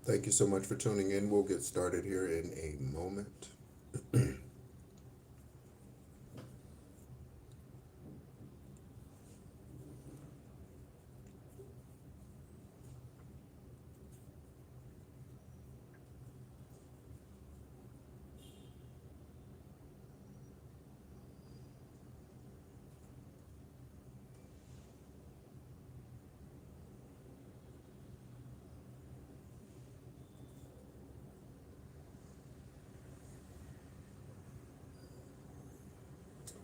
Thank you so much for tuning in. We'll get started here in a moment.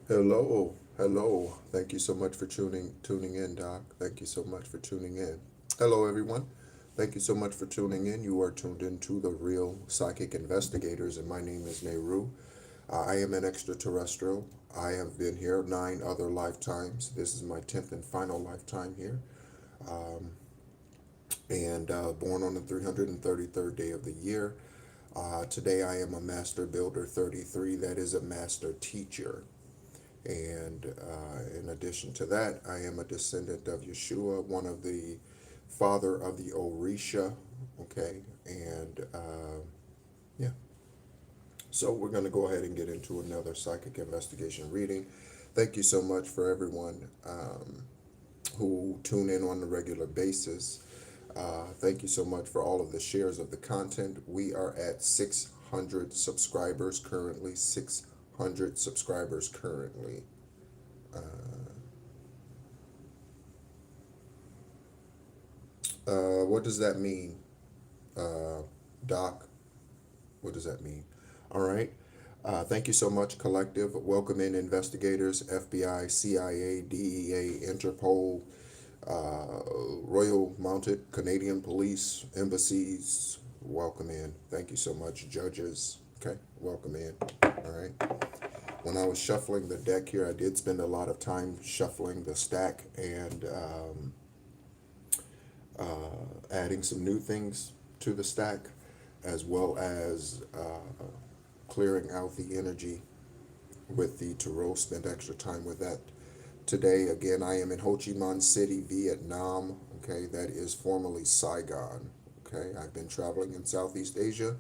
Hello, hello. Thank you so much for tuning in, Doc. Thank you so much for tuning in. Hello, everyone. Thank you so much for tuning in. You are tuned into the Real Psychic Investigators, and my name is NEHRU. I am an extraterrestrial. I have been here 9 other lifetimes. This is my 10th and final lifetime here. Um, and born on the 333rd day of the year. Today I am a Master Builder 33, that is a Master Teacher. And in addition to that, I am a descendant of Yeshua, one of the father of the Orisha. Okay, and yeah. So we're going to go ahead and get into another psychic investigation reading. Thank you so much for everyone who tune in on a regular basis. Thank you so much for all of the shares of the content. We are at 600 subscribers currently. 600 subscribers currently. What does that mean, Doc? What does that mean? All right. Thank you so much, Collective. Welcome in investigators, FBI, CIA, DEA, Interpol, Royal Mounted Canadian Police, embassies. Welcome in. Thank you so much, judges. Okay, welcome in. All right. When I was shuffling the deck here, I did spend a lot of time shuffling the stack and adding some new things to the stack, as well as clearing out the energy with the tarot. Spent extra time with that today. Again, I am in Ho Chi Minh City, Vietnam. Okay, that is formerly Saigon. Okay, I've been traveling in Southeast Asia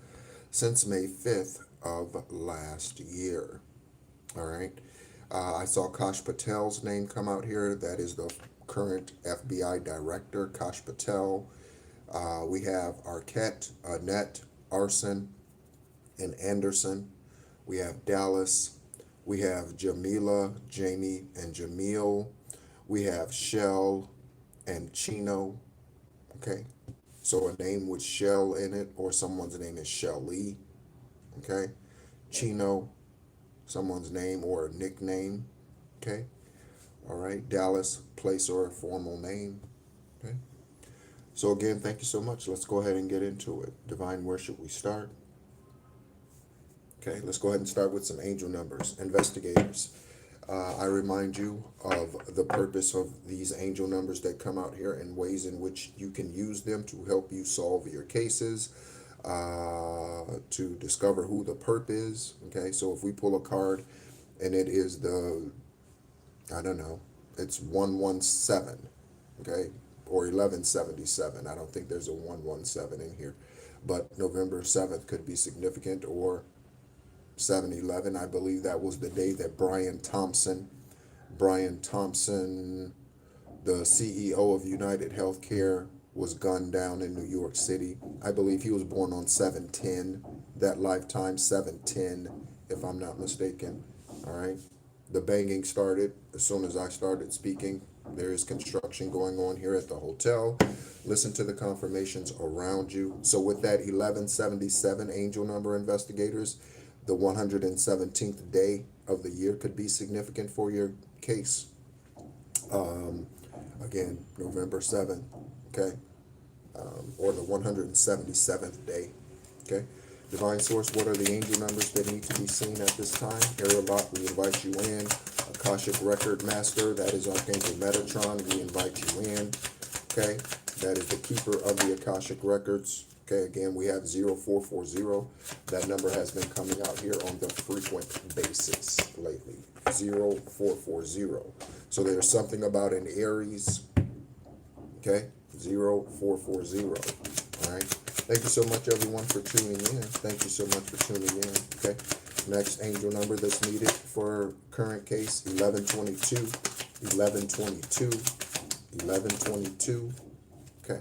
since May 5th of last year. All right. I saw Kash Patel's name come out here. That is the current FBI director, Kash Patel. We have Arquette, Annette, Arson, and Anderson. We have Dallas. We have Jamila, Jamie, and Jamil. We have Shell and Chino. Okay. So a name with Shell in it, or someone's name is Shelly. Okay. Chino, someone's name or a nickname. Okay. All right. Dallas, place or a formal name. Okay. So again, thank you so much. Let's go ahead and get into it. Divine, where should we start? Okay, let's go ahead and start with some angel numbers. Investigators, I remind you of the purpose of these angel numbers that come out here and ways in which you can use them to help you solve your cases, to discover who the perp is. Okay, so if we pull a card and it is the, I don't know, it's 117, okay, or 1177. I don't think there's a 117 in here, but November 7th could be significant, or 7/11. I believe that was the day that Brian Thompson, the CEO of United Healthcare, was gunned down in New York City. I believe he was born on 7/10, that lifetime, 7/10, if I'm not mistaken. All right. The banging started as soon as I started speaking. There is construction going on here at the hotel. Listen to the confirmations around you. So with that 1177 angel number, investigators, the 117th day of the year could be significant for your case. Again, November 7th, okay, or the 177th day, okay. Divine Source, what are the angel numbers that need to be seen at this time? Aerobot, we invite you in. Akashic Record Master, that is Archangel Metatron, we invite you in, okay. That is the keeper of the Akashic Records. Okay, again, we have 0440. That number has been coming out here on the frequent basis lately. 0440. So there's something about an Aries. Okay, 0440. All right. Thank you so much, everyone, for tuning in. Thank you so much for tuning in. Okay. Next angel number that's needed for current case, 1122, 1122, 1122. Okay.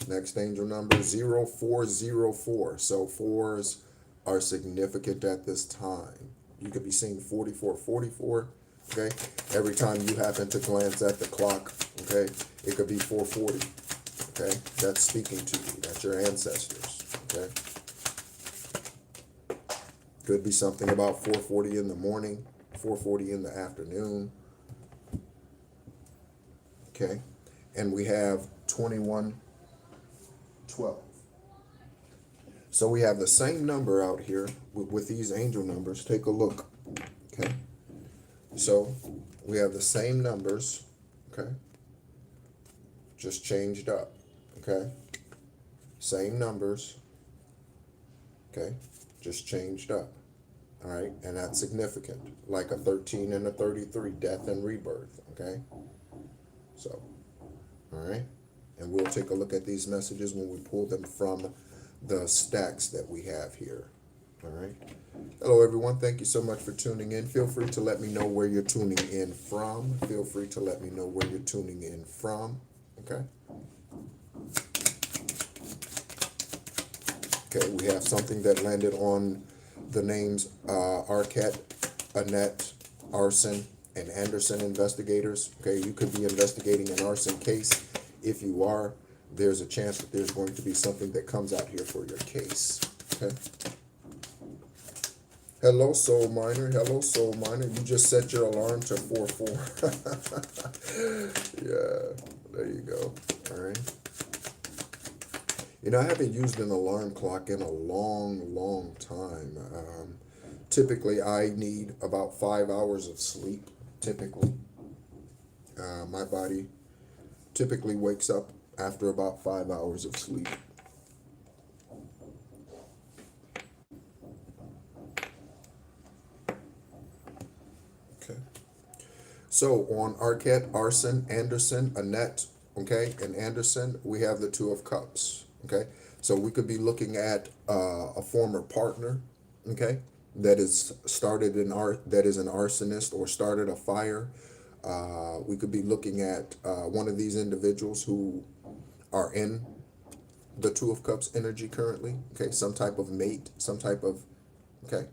Next angel number, 0404. So fours are significant at this time. You could be seeing 4444. Okay. Every time you happen to glance at the clock, okay, it could be 440. Okay. That's speaking to you. That's your ancestors. Okay. Could be something about 4:40 in the morning, 4:40 in the afternoon. Okay. And we have 2112. So we have the same number out here with these angel numbers. Take a look. Okay. So we have the same numbers. Okay. Just changed up. Okay. Same numbers. Okay. Just changed up. All right. And that's significant. Like a 13 and a 33, death and rebirth. Okay. So, all right. And we'll take a look at these messages when we pull them from the stacks that we have here. All right. Hello, everyone. Thank you so much for tuning in. Feel free to let me know where you're tuning in from. Feel free to let me know where you're tuning in from. Okay. Okay, we have something that landed on the names Arquette, Annette, Arson, and Anderson investigators. Okay, you could be investigating an arson case. If you are, there's a chance that there's going to be something that comes out here for your case. Okay. Hello, Soul Miner. Hello, Soul Miner. You just set your alarm to 4:04. Yeah, there you go. All right. You know, I haven't used an alarm clock in a long time. Typically, I need about 5 hours of sleep, typically. My body typically wakes up after about 5 hours of sleep. Okay. So on Arquette, Arson, Anderson, Annette, okay, and Anderson, we have the Two of Cups. Okay, so we could be looking at a former partner, okay, that is that is an arsonist or started a fire. We could be looking at one of these individuals who are in the Two of Cups energy currently. Okay, some type of mate, some type of, okay.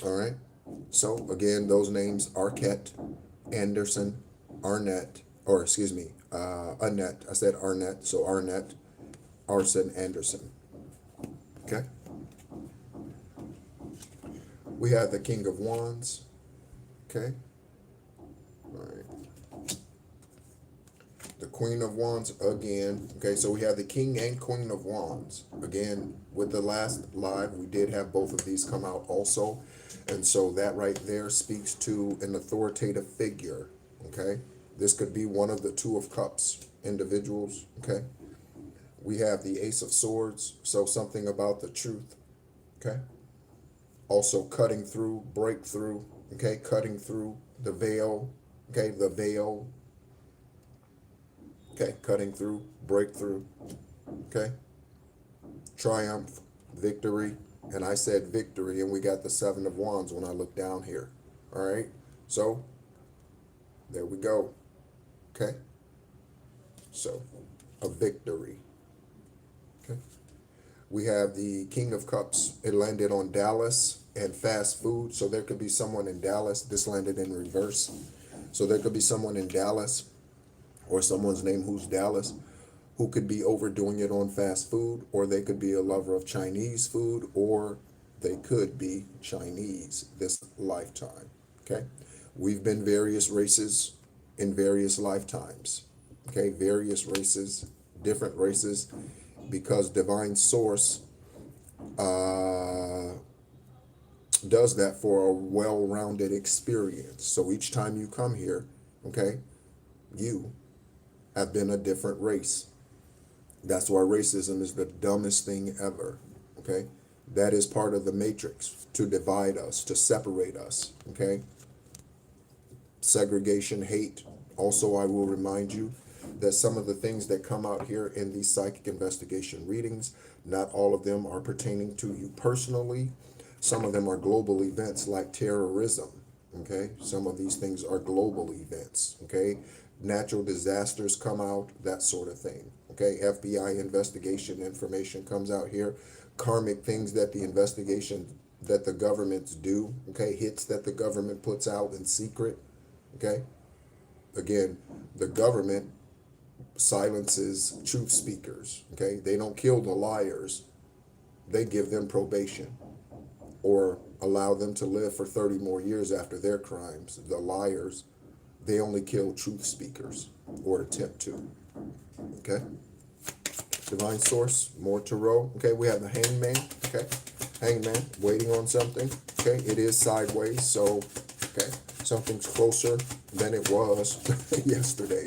All right. So again, those names: Arquette, Anderson, Arnett, or excuse me, Annette. I said Arnett, so Arnett, Arson, Anderson. Okay. We have the King of Wands. Okay. All right. The Queen of Wands again. Okay, so we have the King and Queen of Wands. Again, with the last live, we did have both of these come out also. And so that right there speaks to an authoritative figure. Okay. This could be one of the Two of Cups individuals. Okay. We have the Ace of Swords. So something about the truth. Okay. Also cutting through, breakthrough. Okay. Cutting through the veil. Okay. The veil. Okay. Cutting through, breakthrough. Okay. Triumph, victory. And I said victory, and we got the Seven of Wands when I look down here. All right. So there we go. Okay. So a victory. Okay. We have the King of Cups. It landed on Dallas and fast food. So there could be someone in Dallas. This landed in reverse. So there could be someone in Dallas or someone's name who's Dallas who could be overdoing it on fast food, or they could be a lover of Chinese food, or they could be Chinese this lifetime. Okay. We've been various races in various lifetimes. Okay. Various races, different races, because divine source does that for a well-rounded experience. So each time you come here, okay, you have been a different race. That's why racism is the dumbest thing ever. Okay. That is part of the matrix to divide us, to separate us. Okay. Segregation, hate. Also, I will remind you that some of the things that come out here in these psychic investigation readings, not all of them are pertaining to you personally. Some of them are global events like terrorism, okay? Some of these things are global events, okay? Natural disasters come out, that sort of thing, okay? FBI investigation information comes out here. Karmic things that the investigation, that the governments do, okay? Hits that the government puts out in secret, okay? Again, the government silences truth speakers, okay? They don't kill the liars. They give them probation or allow them to live for 30 more years after their crimes. The liars, they only kill truth speakers or attempt to, okay? Divine source, more tarot. Okay, we have the hangman, okay? Hangman, waiting on something, okay? It is sideways, so, okay, something's closer than it was yesterday.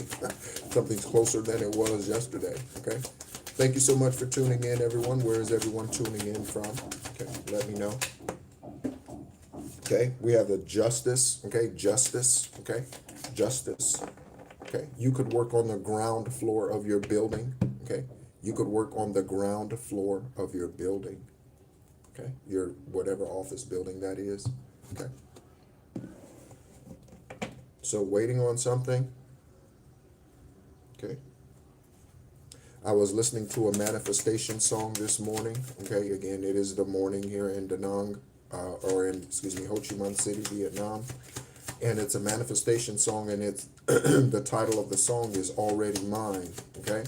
Something's closer than it was yesterday, okay? Thank you so much for tuning in, everyone. Where is everyone tuning in from? Okay, let me know. Okay, we have the justice, okay, justice, okay, justice, okay. You could work on the ground floor of your building, okay. You could work on the ground floor of your building, okay, your whatever office building that is, okay. So waiting on something, okay. I was listening to a manifestation song this morning, okay. Again, it is the morning here in Da Nang, Ho Chi Minh City, Vietnam. And it's a manifestation song, and it's the title of the song is Already Mine, okay?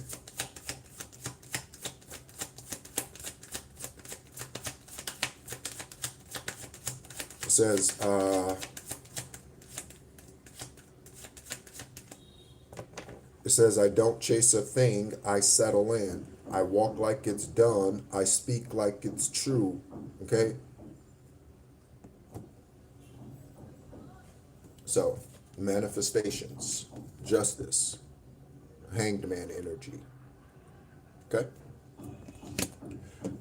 It says, I don't chase a thing, I settle in. I walk like it's done, I speak like it's true, okay? So, manifestations, justice, hanged man energy, okay?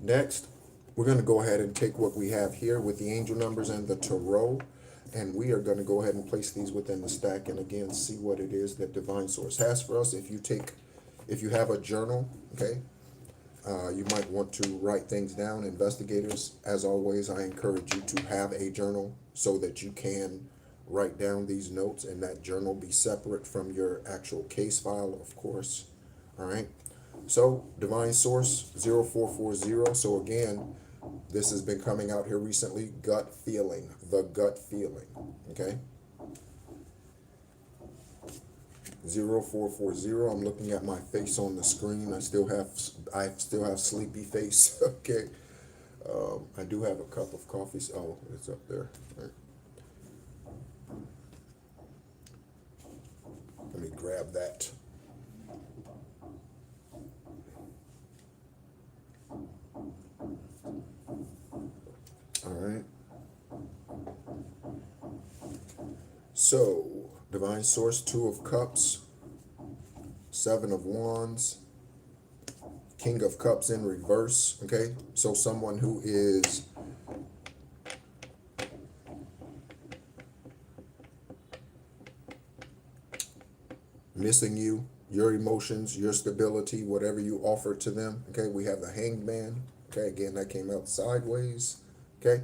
Next, we're going to go ahead and take what we have here with the angel numbers and the tarot, and we are going to go ahead and place these within the stack and again see what it is that Divine Source has for us. If you have a journal, okay, you might want to write things down. Investigators, as always, I encourage you to have a journal so that you can write down these notes, and that journal be separate from your actual case file, of course. All right. So Divine Source 0440. So again, this has been coming out here recently. Gut feeling, the gut feeling. Okay. 0440. I'm looking at my face on the screen. I still have sleepy face. Okay. I do have a cup of coffee. Oh, it's up there. All right. Let me grab that. All right. So, Divine Source, 2 of Cups, 7 of Wands, King of Cups in reverse, okay? So someone who is missing you, your emotions, your stability, whatever you offer to them, okay? We have the Hanged Man, okay? Again, that came out sideways, okay?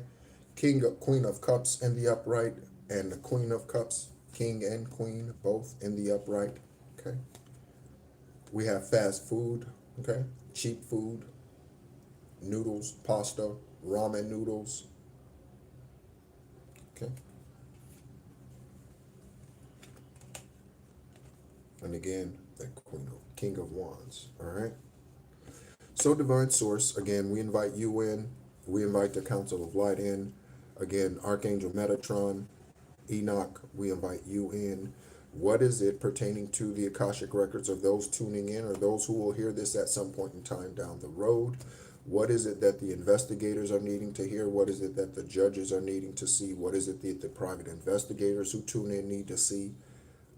Queen of Cups in the upright, and the Queen of Cups, King and Queen, both in the upright, okay? We have fast food, okay? Cheap food, noodles, pasta, ramen noodles, okay? And again, the King of Wands, all right? So Divine Source, again, we invite you in. We invite the Council of Light in. Again, Archangel Metatron, Enoch, we invite you in. What is it pertaining to the Akashic Records of those tuning in or those who will hear this at some point in time down the road? What is it that the investigators are needing to hear? What is it that the judges are needing to see? What is it that the private investigators who tune in need to see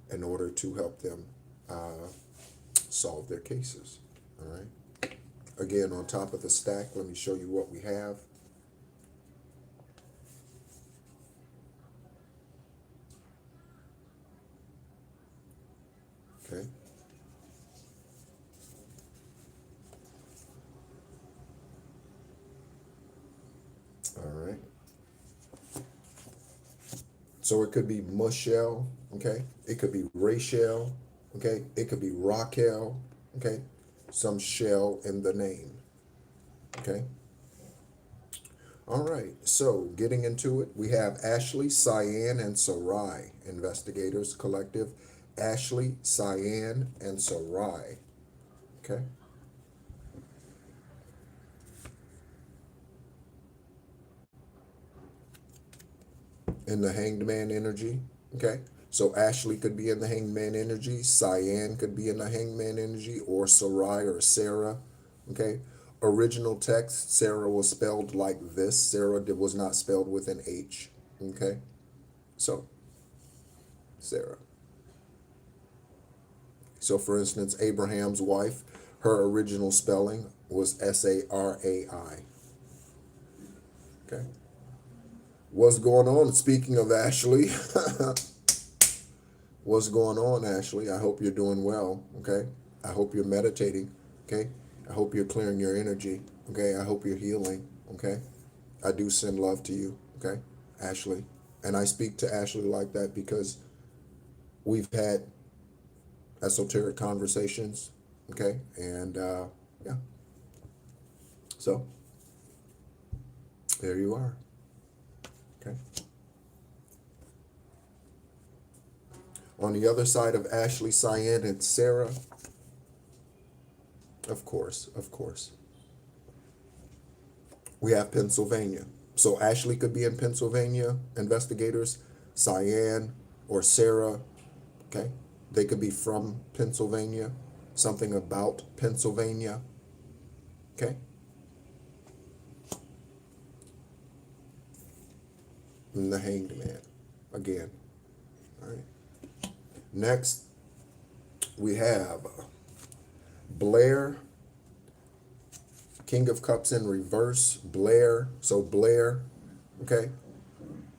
in order to help them solve their cases? All right. Again, on top of the stack, let me show you what we have. Okay. So it could be Michelle, okay? It could be Rachel, okay? It could be Raquel, okay? Some shell in the name, okay? All right, so getting into it, we have Ashley, Cyan, and Sarai, Investigators Collective. Ashley, Cyan, and Sarai, okay? In the Hanged Man energy, okay? So Ashley could be in the Hanged Man energy, Cyan could be in the Hanged Man energy, or Sarai or Sarah, okay? Original text, Sarah was spelled like this. Sarah was not spelled with an H, okay? So, Sarah. So, for instance, Abraham's wife, her original spelling was Sarai, okay? What's going on? Speaking of Ashley, what's going on, Ashley? I hope you're doing well, okay? I hope you're meditating, okay? I hope you're clearing your energy, okay? I hope you're healing, okay? I do send love to you, okay, Ashley? And I speak to Ashley like that because we've had esoteric conversations, okay? And yeah, so there you are, okay? On the other side of Ashley, Cyan, and Sarah, of course, we have Pennsylvania. So Ashley could be in Pennsylvania, investigators, Cyan or Sarah, okay? They could be from Pennsylvania, something about Pennsylvania, okay? And the Hanged Man, again, all right? Next, we have Blair, King of Cups in reverse, Blair. So Blair, okay,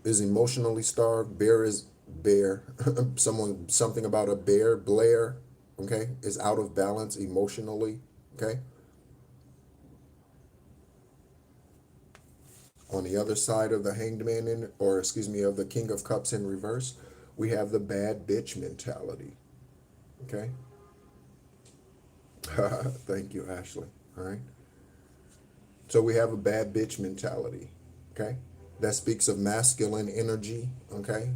is emotionally starved. Bear is bear. Something about a bear. Blair, okay, is out of balance emotionally, okay. On the other side of the Hanged Man, of the King of Cups in reverse, we have the bad bitch mentality, okay. Thank you, Ashley. All right. So we have a bad bitch mentality, okay? That speaks of masculine energy, okay?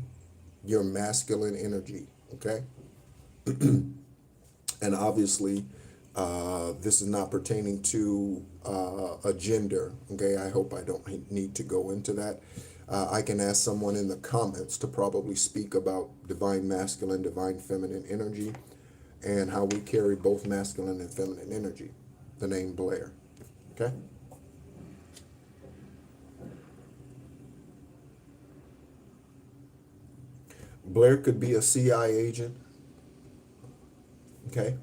Your masculine energy, okay? And obviously, this is not pertaining to a gender, okay? I hope I don't need to go into that. I can ask someone in the comments to probably speak about divine masculine, divine feminine energy, and how we carry both masculine and feminine energy. The name Blair, okay? Blair could be a CIA agent, okay?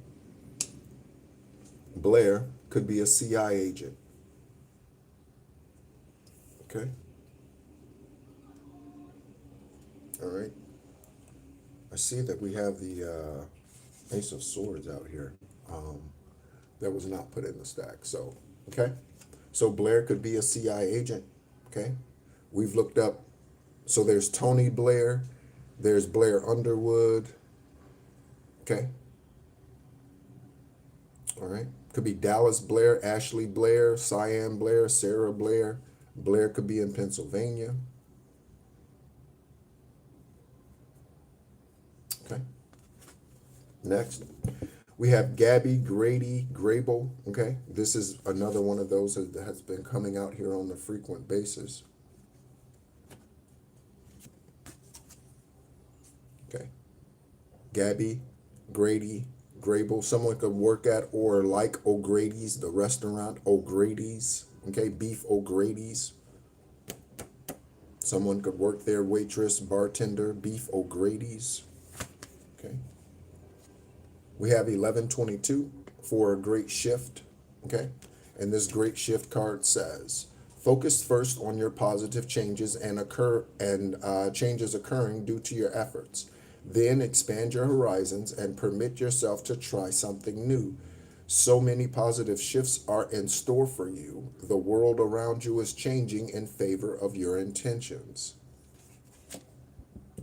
Blair could be a CIA agent, okay? All right. I see that we have the Ace of Swords out here. That was not put in the stack, so, okay? So Blair could be a CIA agent, okay? We've looked up, so there's Tony Blair, there's Blair Underwood, okay? All right. Could be Dallas Blair, Ashley Blair, Cyan Blair, Sarah Blair. Blair could be in Pennsylvania. Okay. Next, we have Gabby Grady Grable. Okay. This is another one of those that has been coming out here on a frequent basis. Okay. Gabby Grady Grable. Someone could work at or like O'Grady's, the restaurant O'Grady's. Okay. Beef O'Grady's. Someone could work there, waitress, bartender, Beef O'Grady's. Okay. We have 1122 for a great shift. Okay. And this great shift card says, focus first on your positive changes and changes occurring due to your efforts. Then expand your horizons and permit yourself to try something new. So many positive shifts are in store for you. The world around you is changing in favor of your intentions.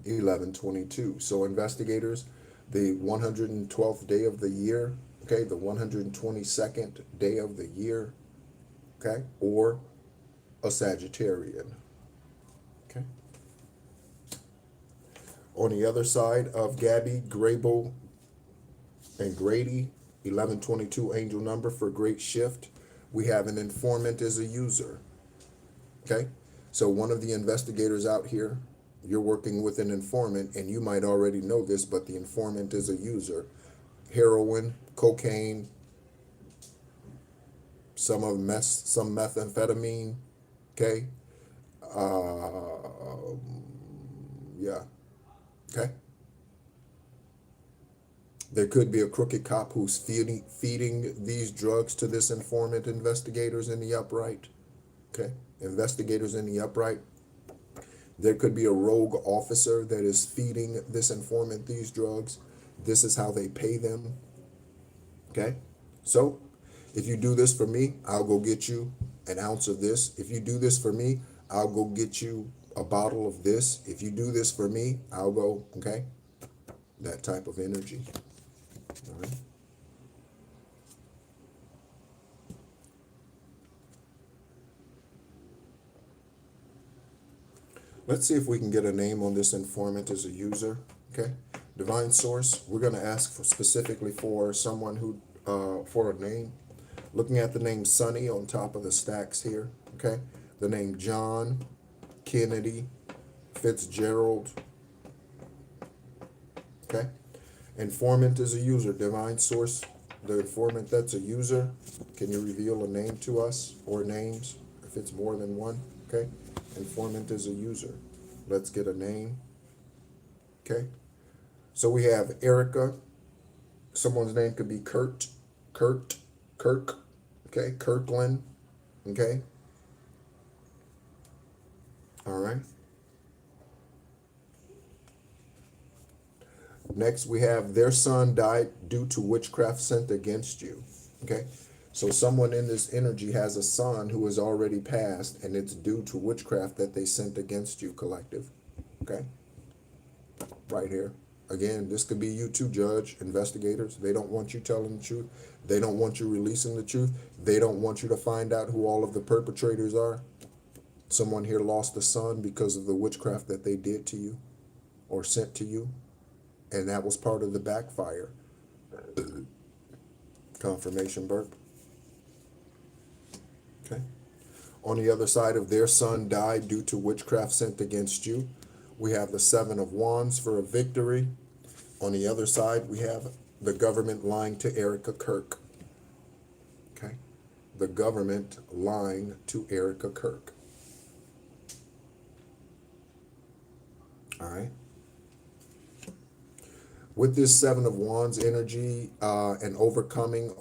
1122. So investigators, the 112th day of the year, okay, the 122nd day of the year, okay, or a Sagittarian, okay. On the other side of Gabby, Grable, and Grady, 1122 angel number for great shift, we have an informant as a user, okay. So one of the investigators out here, you're working with an informant, and you might already know this, but the informant is a user. Heroin, cocaine, some methamphetamine, okay? Yeah, okay? There could be a crooked cop who's feeding these drugs to this informant investigators in the upright, okay? Investigators in the upright. There could be a rogue officer that is feeding this informant these drugs. This is how they pay them, okay? So if you do this for me, I'll go get you an ounce of this. If you do this for me, I'll go get you a bottle of this. If you do this for me, I'll go, okay? That type of energy, all right? Let's see if we can get a name on this informant as a user, okay? Divine source, we're going to ask for specifically for someone who, for a name. Looking at the name Sonny on top of the stacks here, okay? The name John, Kennedy, Fitzgerald, okay? Informant is a user. Divine source, the informant that's a user. Can you reveal a name to us or names if it's more than one, okay? Informant is a user. Let's get a name, okay? So we have Erica. Someone's name could be Kirk, okay? Kirkland, okay? All right. Next, we have their son died due to witchcraft sent against you, okay? So someone in this energy has a son who has already passed, and it's due to witchcraft that they sent against you, collective, okay? Right here. Again, this could be you too, judge, investigators. They don't want you telling the truth. They don't want you releasing the truth. They don't want you to find out who all of the perpetrators are. Someone here lost a son because of the witchcraft that they did to you or sent to you, and that was part of the backfire. Confirmation burp. Okay. On the other side of their son died due to witchcraft sent against you, we have the Seven of Wands for a victory. On the other side, we have the government lying to Erica Kirk. Okay. The government lying to Erica Kirk. All right. With this Seven of Wands energy and overcoming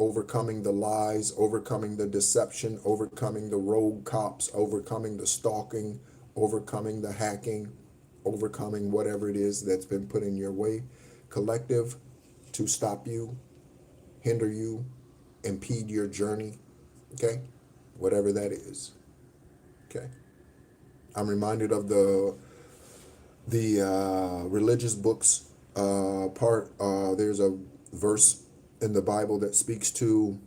the lies, overcoming the deception, overcoming the rogue cops, overcoming the stalking, overcoming the hacking, overcoming whatever it is that's been put in your way, collective, to stop you, hinder you, impede your journey, okay? Whatever that is, okay? I'm reminded of the religious books there's a verse in the Bible that speaks to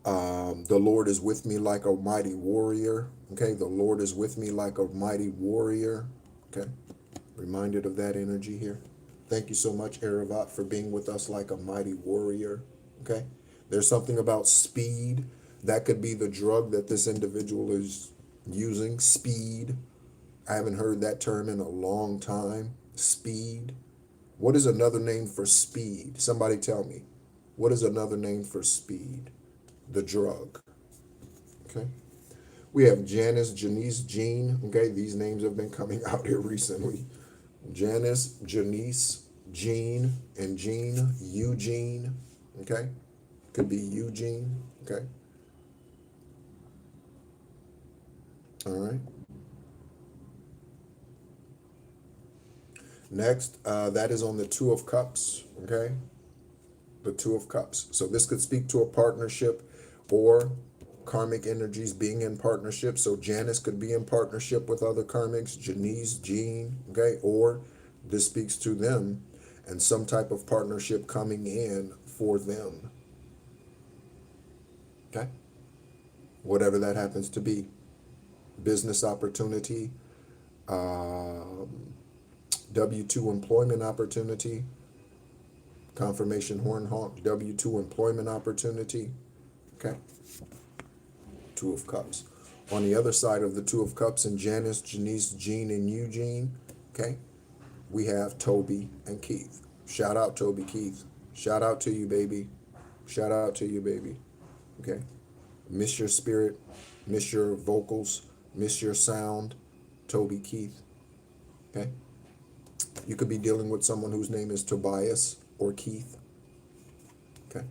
the Lord is with me like a mighty warrior. Okay, the Lord is with me like a mighty warrior. Okay, reminded of that energy here. Thank you so much, Aravat, for being with us like a mighty warrior. Okay, there's something about speed. That could be the drug that this individual is using, speed. I haven't heard that term in a long time. Speed. What is another name for speed? Somebody tell me. What is another name for speed? The drug. Okay. We have Janice, Janice, Jean. Okay, these names have been coming out here recently. Janice, Janice, Jean, and Jean, Eugene. Okay. Could be Eugene. Okay. All right. Next, that is on the Two of Cups, okay? The Two of Cups. So this could speak to a partnership or karmic energies being in partnership. So Janice could be in partnership with other karmics, Janice, Jean, okay? Or this speaks to them and some type of partnership coming in for them, okay? Whatever that happens to be. Business opportunity, W-2 employment opportunity, confirmation horn honk, W-2 employment opportunity, okay? Two of Cups. On the other side of the Two of Cups in Janice, Janice, Jean, and Eugene, okay, we have Toby and Keith. Shout out Toby, Keith. Shout out to you, baby. Shout out to you, baby. Okay? Miss your spirit, miss your vocals, miss your sound, Toby, Keith. Okay? You could be dealing with someone whose name is Tobias or Keith. Okay?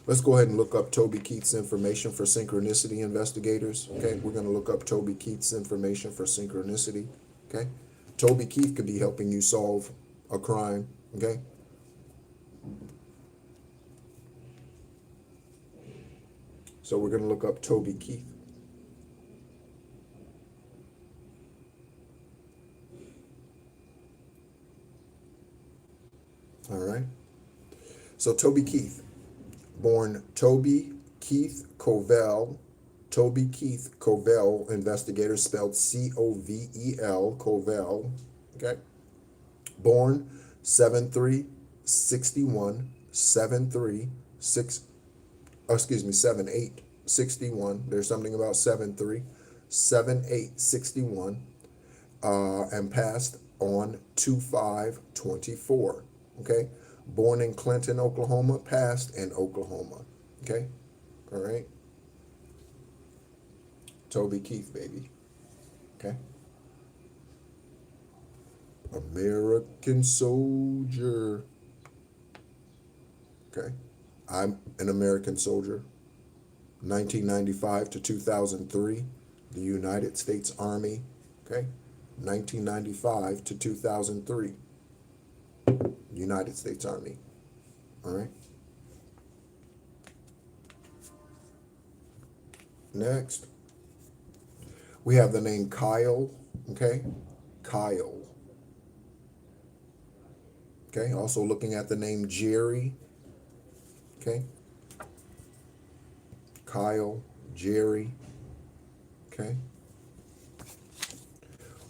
Let's go ahead and look up Toby Keith's information for synchronicity investigators. Okay? We're going to look up Toby Keith's information for synchronicity. Okay? Toby Keith could be helping you solve a crime. Okay? So we're going to look up Toby Keith. All right. So Toby Keith, born Toby Keith Covell, Toby Keith Covell, investigator, spelled C-O-V-E-L, Covell, okay? Born 7/3/61, 7/8/61. There's something about 7/3, 7/8/61, and passed on 2/5/24. Okay, born in Clinton, Oklahoma, passed in Oklahoma. Okay, all right. Toby Keith, baby. Okay. American soldier. Okay, I'm an American soldier. 1995 to 2003, the United States Army. Okay, 1995 to 2003. United States Army. All right. Next, we have the name Kyle. Okay, Kyle. Okay, also looking at the name Jerry. Okay, Kyle, Jerry. Okay.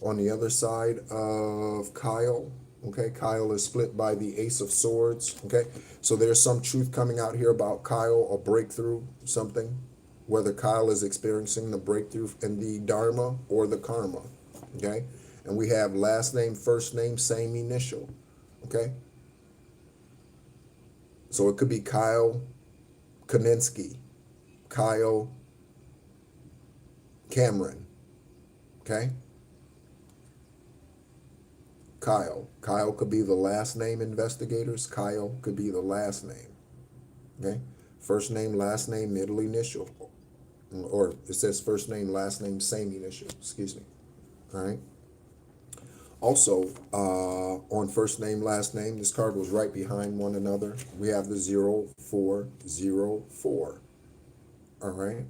On the other side of Kyle, okay, Kyle is split by the Ace of Swords, okay? So there's some truth coming out here about Kyle, a breakthrough, something, whether Kyle is experiencing the breakthrough in the Dharma or the Karma, okay? And we have last name, first name, same initial, okay? So it could be Kyle Koninsky, Kyle Cameron, okay? Kyle could be the last name, investigators. Kyle could be the last name. Okay? First name, last name, middle initial. Or it says first name, last name, same initial. Excuse me. All right? Also, on first name, last name, this card was right behind one another. We have the 0404. All right?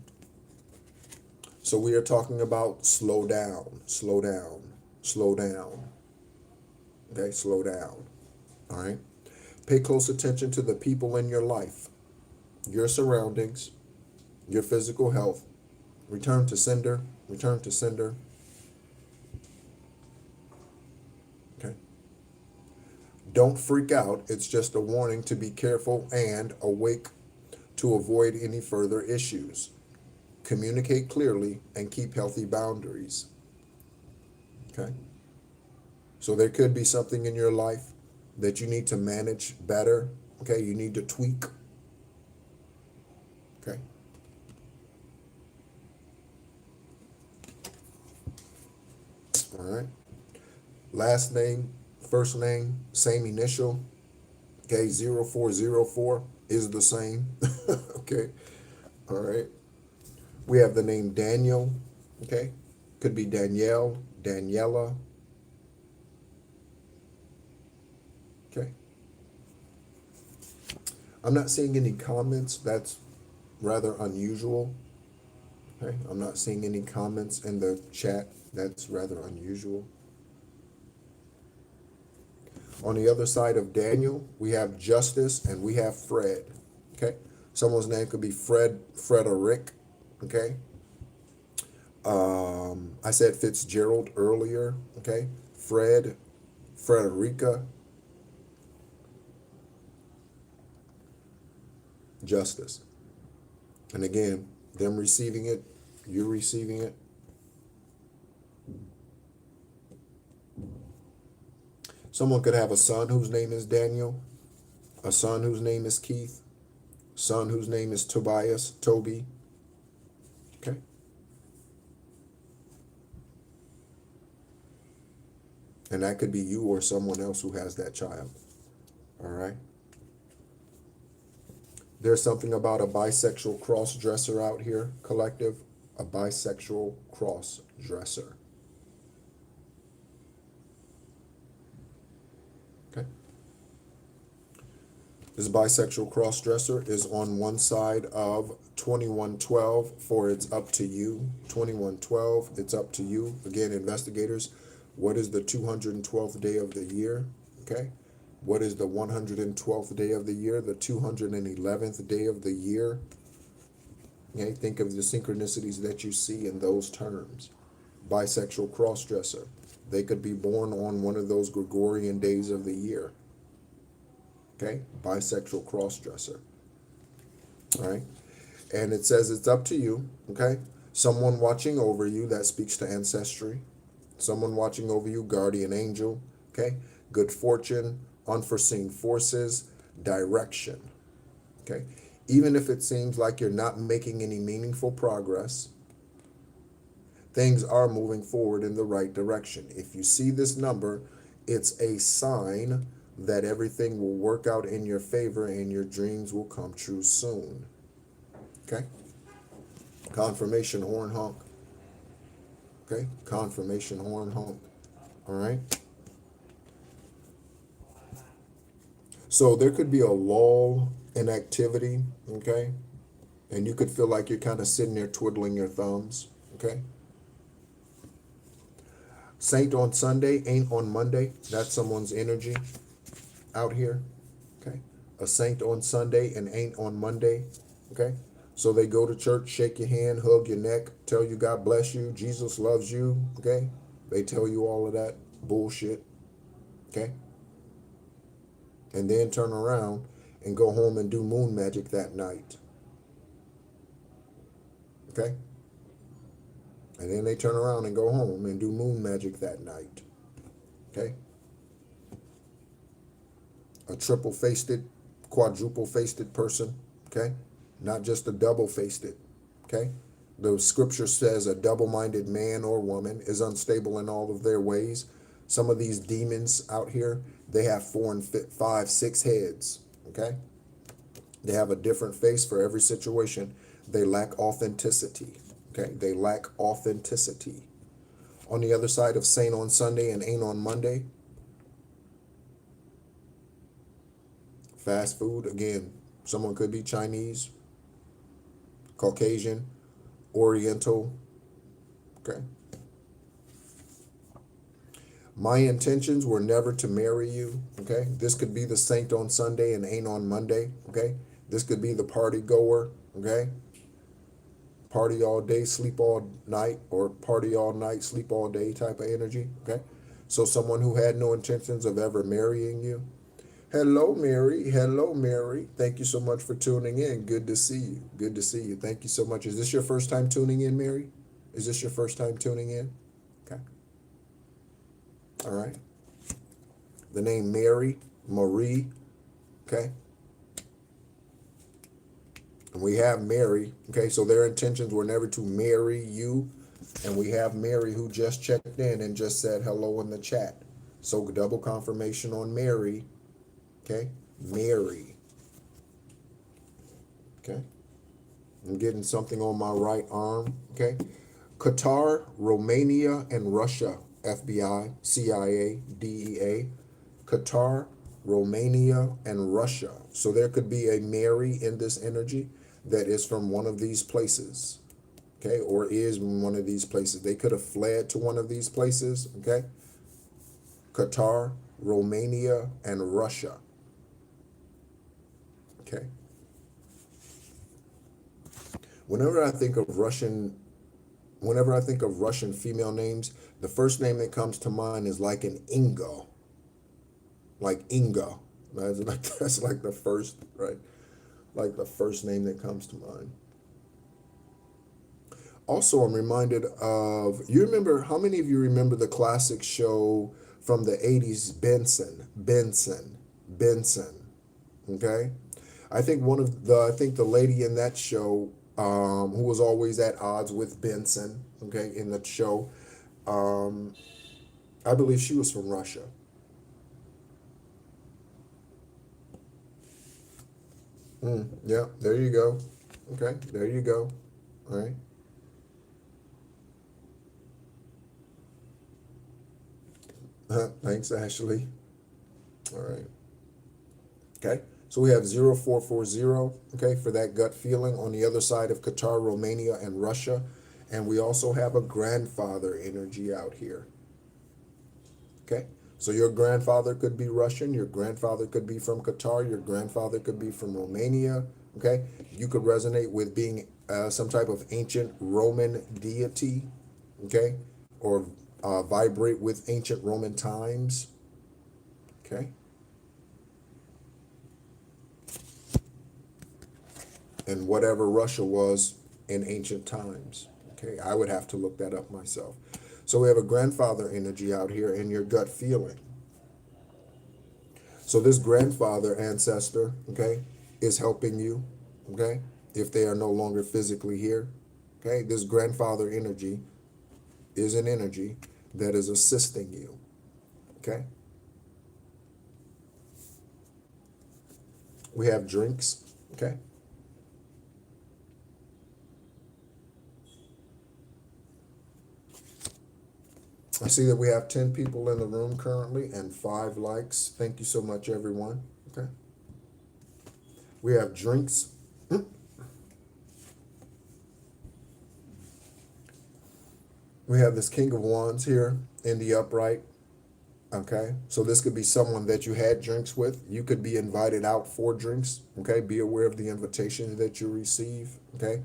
So we are talking about slow down, slow down, slow down. Okay, slow down. All right. Pay close attention to the people in your life, your surroundings, your physical health. Return to sender. Return to sender. Okay. Don't freak out. It's just a warning to be careful and awake to avoid any further issues. Communicate clearly and keep healthy boundaries. Okay. So there could be something in your life that you need to manage better. Okay, you need to tweak. Okay. All right. Last name, first name, same initial. Okay, 0404 is the same. Okay. All right. We have the name Daniel. Okay. Could be Danielle, Daniela. Okay. I'm not seeing any comments. That's rather unusual. Okay, I'm not seeing any comments in the chat. That's rather unusual. On the other side of Daniel, we have Justice and we have Fred. Okay, someone's name could be Frederick. Okay, I said Fitzgerald earlier. Okay, Frederica, Justice. And again, them receiving it, you receiving it. Someone could have a son whose name is Daniel, a son whose name is Keith, son whose name is Toby. Okay. And that could be you or someone else who has that child. All right. There's something about a bisexual cross-dresser out here, collective. A bisexual cross-dresser. Okay. This bisexual cross-dresser is on one side of 2112 for it's up to you. 2112, it's up to you. Again, investigators, what is the 212th day of the year? Okay. What is the 112th day of the year? The 211th day of the year? Okay, think of the synchronicities that you see in those terms. Bisexual crossdresser. They could be born on one of those Gregorian days of the year. Okay, bisexual crossdresser. All right, and it says it's up to you. Okay, someone watching over you, that speaks to ancestry. Someone watching over you, guardian angel. Okay, good fortune, unforeseen forces, direction. Okay, even if it seems like you're not making any meaningful progress, things are moving forward in the right direction. If you see this number, it's a sign that everything will work out in your favor and your dreams will come true soon. Okay, confirmation horn honk. Okay, confirmation horn honk. All right. So there could be a lull in activity, okay? And you could feel like you're kind of sitting there twiddling your thumbs, okay? Saint on Sunday, ain't on Monday. That's someone's energy out here, okay? A saint on Sunday and ain't on Monday, okay? So they go to church, shake your hand, hug your neck, tell you God bless you, Jesus loves you, okay? They tell you all of that bullshit, okay? And then turn around and go home and do moon magic that night. Okay? And then they turn around and go home and do moon magic that night. Okay? A triple-faced, quadruple-faced person. Okay? Not just a double-faced. Okay? The scripture says a double-minded man or woman is unstable in all of their ways. Some of these demons out here, they have 4 and 5, 6 heads, okay? They have a different face for every situation. They lack authenticity, okay? They lack authenticity. On the other side of Saint on Sunday and ain't on Monday, fast food, again, someone could be Chinese, Caucasian, Oriental, okay? My intentions were never to marry you, okay? This could be the saint on Sunday and ain't on Monday, okay? This could be the party goer, okay? Party all day, sleep all night, or party all night, sleep all day type of energy, okay? So someone who had no intentions of ever marrying you. Hello, Mary. Hello, Mary. Thank you so much for tuning in. Good to see you. Good to see you. Thank you so much. Is this your first time tuning in, Mary? Is this your first time tuning in? Okay. All right. The name Mary, Marie, okay? And we have Mary, okay? So their intentions were never to marry you. And we have Mary who just checked in and just said hello in the chat. So double confirmation on Mary, okay? Mary, okay? I'm getting something on my right arm, okay? Qatar, Romania, and Russia. FBI, CIA, DEA, Qatar, Romania, and Russia. So there could be a Mary in this energy that is from one of these places. okay, or is in one of these places. They could have fled to one of these places, okay? Qatar, Romania, and Russia, okay? Whenever I think of Russian, whenever I think of Russian female names, the first name that comes to mind is like an Inga, like Inga. That's like the first, right? Like the first name that comes to mind. Also, I'm reminded of, you remember, how many of you remember the classic show from the 80s, Benson, okay? I think the lady in that show, who was always at odds with Benson, okay, in the show, um, I believe she was from Russia. Yeah, there you go. Okay, there you go. All right. Thanks, Ashley. All right. Okay. So we have 0440, okay, for that gut feeling on the other side of Qatar, Romania, and Russia. And we also have a grandfather energy out here. Okay. So your grandfather could be Russian, your grandfather could be from Qatar, your grandfather could be from Romania. Okay. You could resonate with being some type of ancient Roman deity. Okay. Or vibrate with ancient Roman times. Okay. And whatever Russia was in ancient times. Okay, I would have to look that up myself. So we have a grandfather energy out here in your gut feeling. So this grandfather ancestor, okay, is helping you, okay, if they are no longer physically here. Okay, this grandfather energy is an energy that is assisting you. Okay, we have drinks. Okay. I see that we have 10 people in the room currently and 5 likes. Thank you so much, everyone. Okay. We have drinks. We have this King of Wands here in the upright. Okay. So this could be someone that you had drinks with. You could be invited out for drinks. Okay. Be aware of the invitation that you receive. Okay.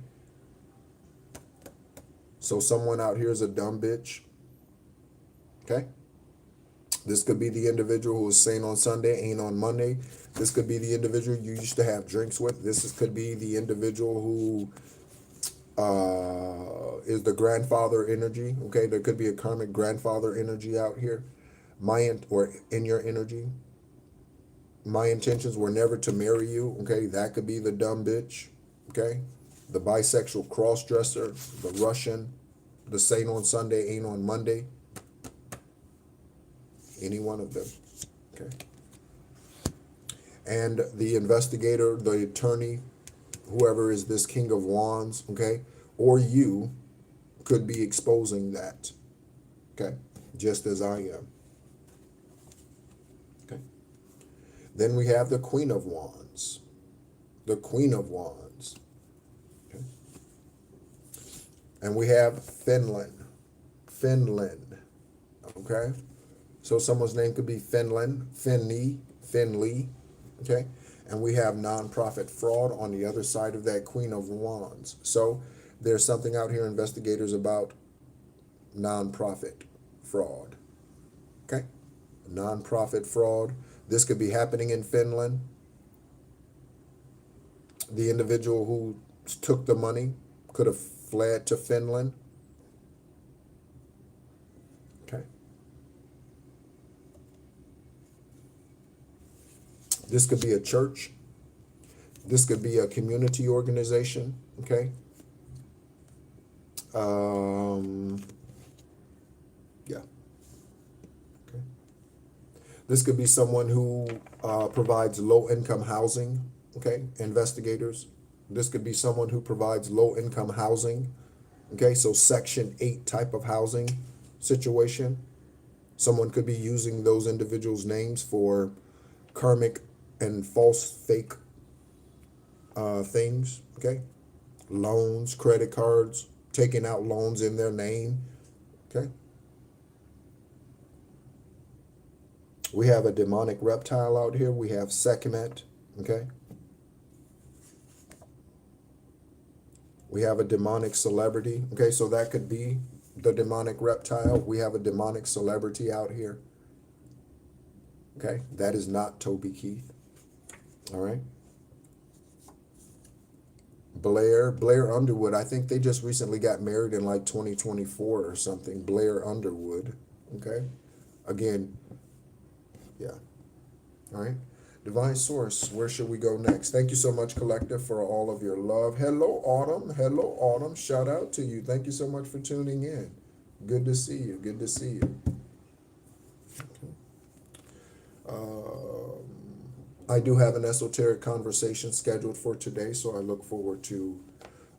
So someone out here is a dumb bitch. Okay. This could be the individual who is saying on Sunday, ain't on Monday. This could be the individual you used to have drinks with. Could be the individual who is the grandfather energy. Okay, there could be a karmic grandfather energy out here. Or in your energy. My intentions were never to marry you. Okay, that could be the dumb bitch. Okay, the bisexual cross-dresser, the Russian, the saint on Sunday, ain't on Monday. Any one of them. Okay. And the investigator, the attorney, whoever is this King of Wands, okay, or you could be exposing that. Okay. Just as I am. Okay. Then we have the Queen of Wands. The Queen of Wands. Okay. And we have Finland. Finland. Okay. So someone's name could be Finland, Finley, okay? And we have nonprofit fraud on the other side of that Queen of Wands. So there's something out here, investigators, about nonprofit fraud, okay? Nonprofit fraud. This could be happening in Finland. The individual who took the money could have fled to Finland. Okay. This could be a church. This could be a community organization. Okay. Yeah. Okay. This could be someone who provides low-income housing. Okay. Investigators. This could be someone who provides low-income housing. Okay. So Section 8 type of housing situation. Someone could be using those individuals' names for karmic and false fake things, okay? Loans, credit cards, taking out loans in their name. Okay. We have a demonic reptile out here. We have Sekhmet. Okay. We have a demonic celebrity. Okay, so that could be the demonic reptile. We have a demonic celebrity out here. Okay, that is not Toby Keith. All right. Blair Underwood. I think they just recently got married in like 2024 or something. Blair Underwood. Okay. Again, yeah. All right. Divine Source, where should we go next? Thank you so much, Collective, for all of your love. Hello, Autumn. Hello, Autumn. Shout out to you. Thank you so much for tuning in. Good to see you. Good to see you. Okay. I do have an esoteric conversation scheduled for today, so I look forward to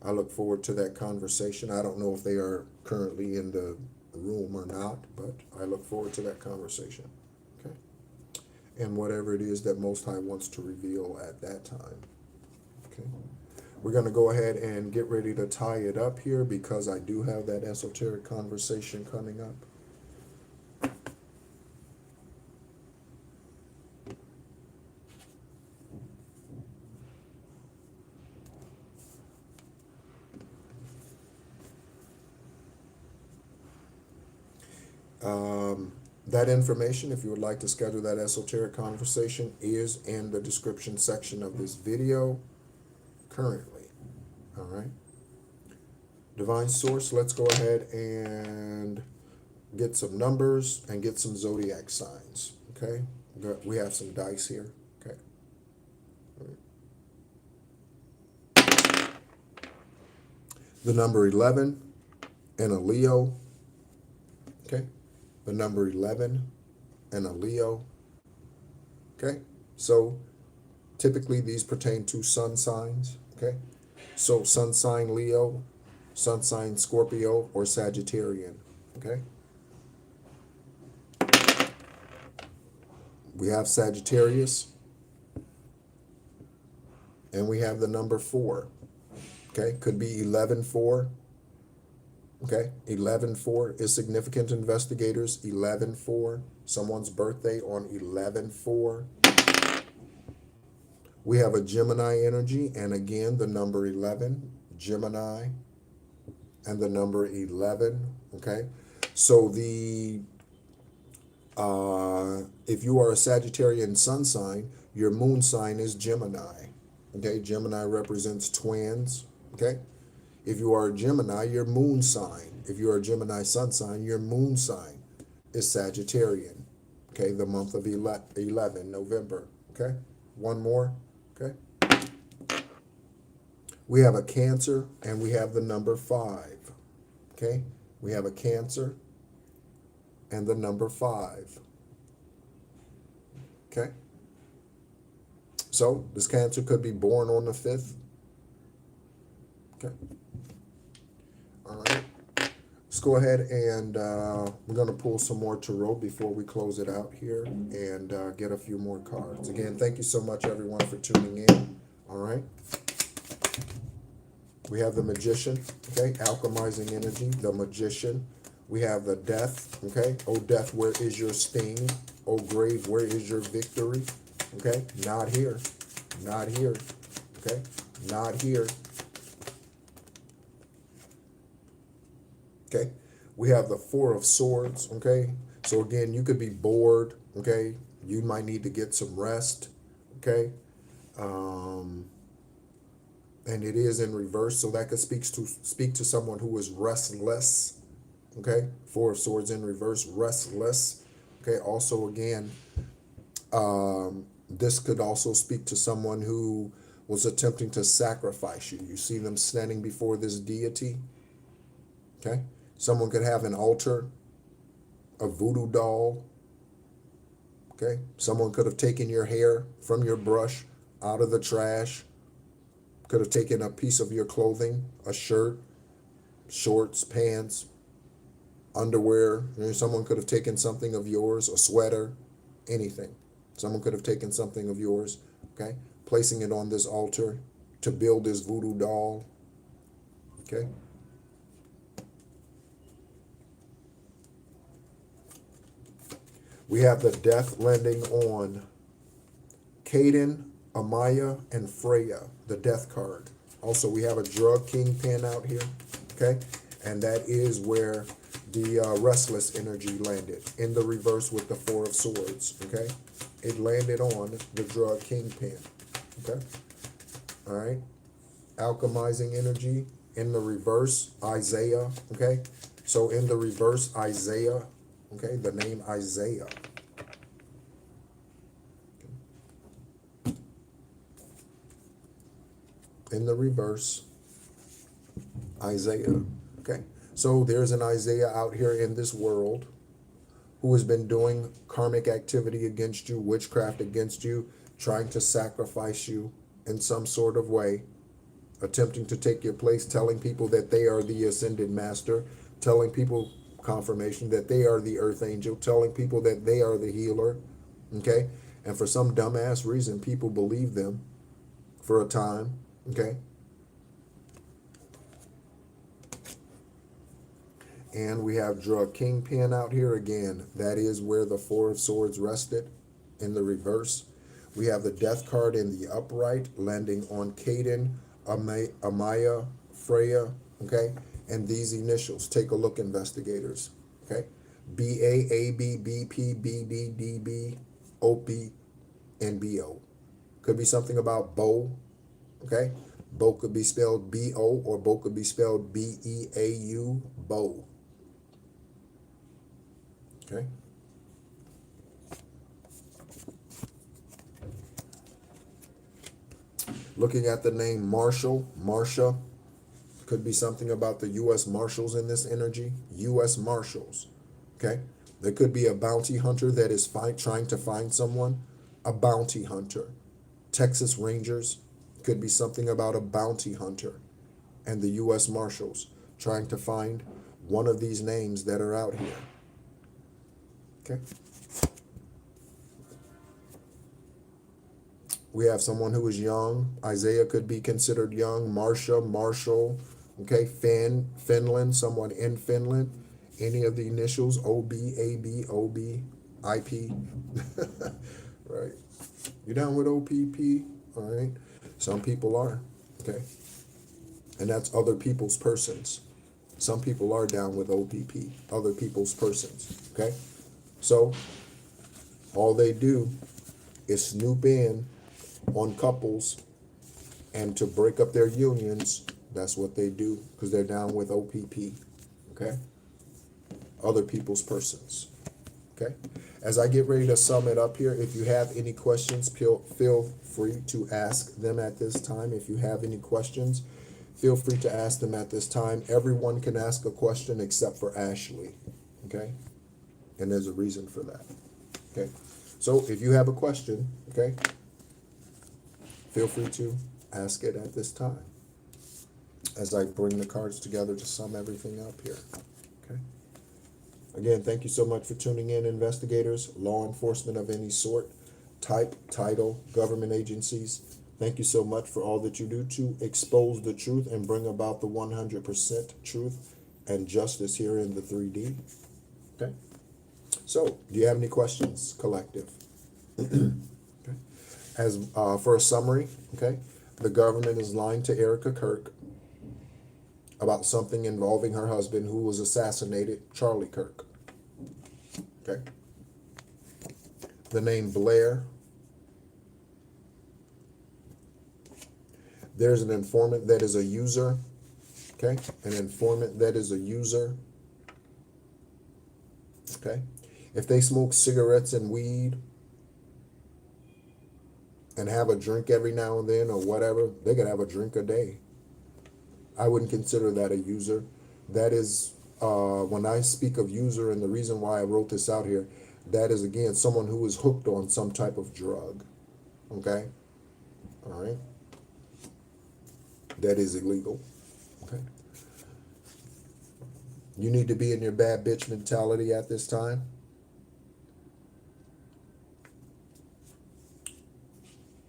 that conversation. I don't know if they are currently in the room or not, but I look forward to that conversation. Okay. And whatever it is that Most High wants to reveal at that time. Okay. We're going to go ahead and get ready to tie it up here because I do have that esoteric conversation coming up. That information, if you would like to schedule that esoteric conversation, is in the description section of this video currently. All right. Divine Source, let's go ahead and get some numbers and get some zodiac signs. Okay. We have some dice here. Okay. Right. The number 11 and a Leo. Okay. The number 11 and a Leo. Okay, so typically these pertain to sun signs. Okay, so sun sign Leo, sun sign Scorpio, or Sagittarian. Okay, we have Sagittarius, and we have the number 4. Okay, could be 11-4. Okay, 11-4 is significant investigators. 11-4, someone's birthday on 11-4. We have a Gemini energy, and again, the number 11, Gemini, and the number 11. Okay, so if you are a Sagittarian sun sign, your moon sign is Gemini. Okay, Gemini represents twins. Okay. If you are a Gemini, your moon sign. If you are a Gemini sun sign, your moon sign is Sagittarian. Okay, the month of 11, November. Okay, one more. Okay. We have a Cancer, and we have the number 5. Okay, we have a Cancer and the number 5. Okay, so this Cancer could be born on the 5th. Okay. All right, let's go ahead and we're going to pull some more tarot before we close it out here and get a few more cards. Again, thank you so much, everyone, for tuning in. All right. We have the Magician, okay, alchemizing energy, the Magician. We have the Death, okay. Oh, death, where is your sting? Oh, grave, where is your victory? Okay, not here, not here, okay, not here. Okay, we have the 4 of Swords. Okay, so again, you could be bored. Okay, you might need to get some rest. Okay, and it is in reverse, so that could speak to someone who is restless. Okay, 4 of Swords in reverse, restless. Okay, also again, this could also speak to someone who was attempting to sacrifice you. You see them standing before this deity. Okay. Someone could have an altar, a voodoo doll. Okay. Someone could have taken your hair from your brush out of the trash. Could have taken a piece of your clothing, a shirt, shorts, pants, underwear. Someone could have taken something of yours, a sweater, anything. Someone could have taken something of yours, okay, placing it on this altar to build this voodoo doll. Okay. We have the death landing on Caden, Amaya, and Freya, the death card. Also, we have a drug kingpin out here, okay? And that is where the restless energy landed, in the reverse with the Four of Swords, okay? It landed on the drug kingpin, okay? All right? Alchemizing energy, in the reverse, Isaiah, okay? So in the reverse, Isaiah, okay? The name Isaiah. In the reverse, Isaiah, okay? So there's an Isaiah out here in this world who has been doing karmic activity against you, witchcraft against you, trying to sacrifice you in some sort of way, attempting to take your place, telling people that they are the ascended master, telling people confirmation that they are the earth angel, telling people that they are the healer, okay? And for some dumbass reason, people believe them for a time, okay? And we have drug kingpin out here again. That is where the Four of Swords rested, in the reverse. We have the death card in the upright, landing on Caden, Amaya, Freya, okay? And these initials, take a look, investigators, okay? BA, AB, BP, BD, DB, OP, and BO. Could be something about Bo, okay? Bo could be spelled B-O, or Bo could be spelled B-E-A-U, Bo. Okay. Looking at the name Marshall, Marsha, could be something about the U.S. Marshals in this energy. U.S. Marshals, okay? There could be a bounty hunter that is trying to find someone. A bounty hunter. Texas Rangers, could be something about a bounty hunter and the U.S. Marshals trying to find one of these names that are out here. Okay. We have someone who is young. Isaiah could be considered young. Marsha, Marshall, okay. Finland, someone in Finland. Any of the initials, OB, AB, OB, IP. Right. You down with OPP? All right. Some people are, okay. And that's other people's persons. Some people are down with OPP, other people's persons, okay. So all they do is snoop in on couples, and to break up their unions, that's what they do, because they're down with OPP, okay? Other people's persons, okay? As I get ready to sum it up here, if you have any questions, feel free to ask them at this time. If you have any questions, feel free to ask them at this time. Everyone can ask a question except for Ashley, okay? And there's a reason for that, okay? So if you have a question, okay, feel free to ask it at this time as I bring the cards together to sum everything up here, okay? Again, thank you so much for tuning in, investigators, law enforcement of any sort, type, title, government agencies. Thank you so much for all that you do to expose the truth and bring about the 100% truth and justice here in the 3D, okay? So, do you have any questions, collective? Okay. As for a summary, okay, the government is lying to Erica Kirk about something involving her husband who was assassinated, Charlie Kirk. Okay. The name Blair. There's an informant that is a user. Okay. An informant that is a user. Okay. If they smoke cigarettes and weed and have a drink every now and then or whatever, they could have a drink a day. I wouldn't consider that a user. That is, when I speak of user, and the reason why I wrote this out here, that is, again, someone who is hooked on some type of drug. Okay? All right? That is illegal. Okay? You need to be in your bad bitch mentality at this time.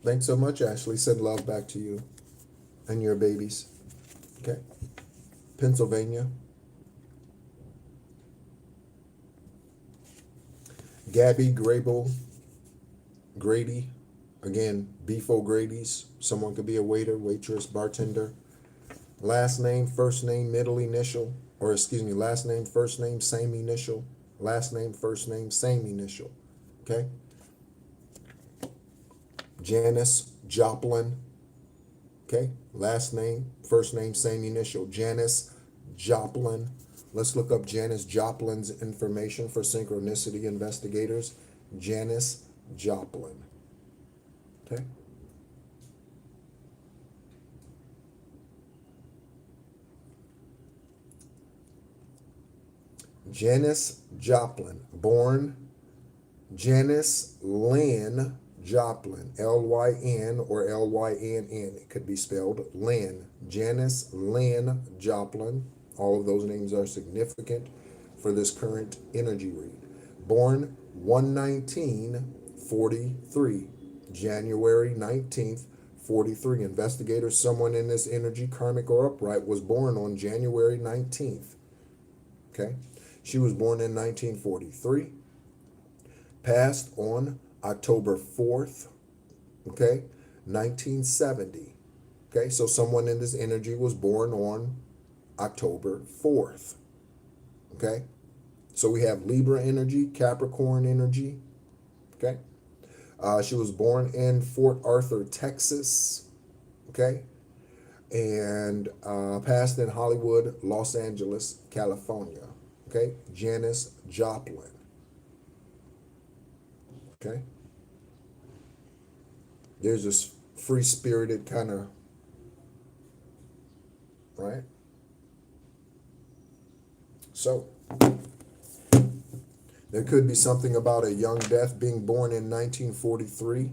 Thanks so much, Ashley. Send love back to you and your babies. Okay. Pennsylvania. Gabby Grable, Grady. Again, Beef O'Grady's. Someone could be a waiter, waitress, bartender. Last name, first name, middle initial. Or excuse me, last name, first name, same initial. Last name, first name, same initial. Okay? Janice Joplin. Okay? Last name, first name, same initial. Janice Joplin. Let's look up Janice Joplin's information for synchronicity investigators. Janice Joplin. Okay? Janice Joplin, born Janice Lynn Joplin, L-Y-N or L-Y-N-N. It could be spelled Lynn. Janice Lynn Joplin. All of those names are significant for this current energy read. Born 1/19/43, January 19th, 43. Investigators, someone in this energy, karmic or upright, was born on January 19th. Okay? She was born in 1943, passed on October 4th, okay, 1970. Okay, so someone in this energy was born on October 4th. Okay, so we have Libra energy, Capricorn energy. Okay, she was born in Fort Arthur, Texas. Okay, and passed in Hollywood, Los Angeles, California. Okay, Janice Joplin. Okay, there's this free-spirited kind of, right? So there could be something about a young death, being born in 1943